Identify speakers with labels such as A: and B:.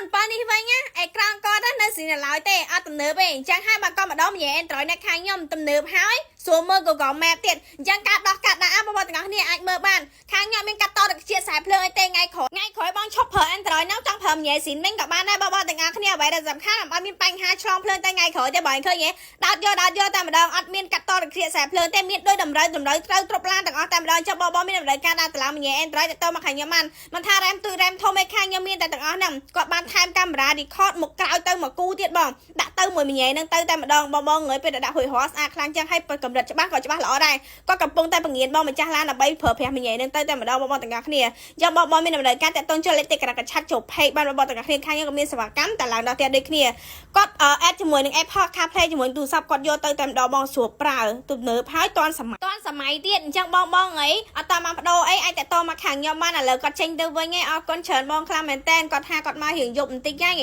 A: នប៉ានេះវិញណាអេក្រង់ក៏ដល់នៅស៊ីឡើយទេអត់ទំនើបទេអញ្ចឹងហើយបើក៏ម្ដងម្ញែ Android នៅខាងខ្ញុំទំនើបហើយសួរមើល Google Map ទៀតអញ្ចឹងការដោះកាត់ដាក់បងប្អូនទាំងអស់គ្នាអាចមើលបានខាងខ្ញុំមានកាត់តទៅជាខ្សែភ្លើងអីទេថ្ងៃក្រោយបងឈប់ប្រើ Android ហ្នឹងចង់ប្រើម្ញែស៊ីនវិញក៏បានដែរបងប្អូនទាំងអស់គ្នាអ្វីដែលសំខាន់អត់មានបញ្ហាឆ្លងភ្លើងតែថ្ងៃក្រោយទេបងឃើញទេដោតយកតែម្ដងអត់មានកាត់តទៅជាខ្សែភ្លើងទេមានដោយតម្រូវត្រូវគ្រប់ឡានទាំងអស់តែម្ដងចុះបងមានតម្រូវការដាក់តឡាម្ញែ Android ទៅមកខាងខ្ញុំបានមិនថា RAM ទុយ RAM ធំឯខាងខ្ញុំមានតែទាំងអស់ហ្នឹងគាត់បានថែមកាមេរ៉ា record មកក្រោយទៅមកគូទៀតបងដាក់ទៅមួយម្ញែហ្នឹងទៅតែម្ដងបងងើយពេលដាក់ហួយរស់ស្អាតខ្លាំងចឹងហើយកម្រិតច្បាស់ក៏ច្បាស់ល្អដែរគាត់កំពុងតែបង្រៀនបងម្ចាស់ឡានដើម្បីប្រើប្រាស់ម្ញែហ្នឹងទៅតែម្ដងបងទាំងអស់គ្នាយកបងមានតម្រូវការតាក់ទងចូលលេខទីក្រកឆាត់ចូល page បានបងទាំងអស់គ្នាខាងខ្ញុំក៏មានសេវាកម្មតែឡើងដល់ផ្ទះដូចគ្នាគាត់ add ជាមួយនឹង Apple CarPlay ជាមួយទូរស័ព្ទគាត់យកទៅតែម្ដងបងស្រួលប្រើទំនើបហើយតាន់សម័យទៀតអញ្ចឹងបងអីអត់តាមមកបដូរអីអាចតាក់ទងមកខាងខ្ញុំបានឥឡូវគាត់ចេញទៅវិញឯងអរគុណច្រើនបងខ្លាំងមែនតើគាត់ថាគាត់មករៀងយប់បន្តិចហ្នឹង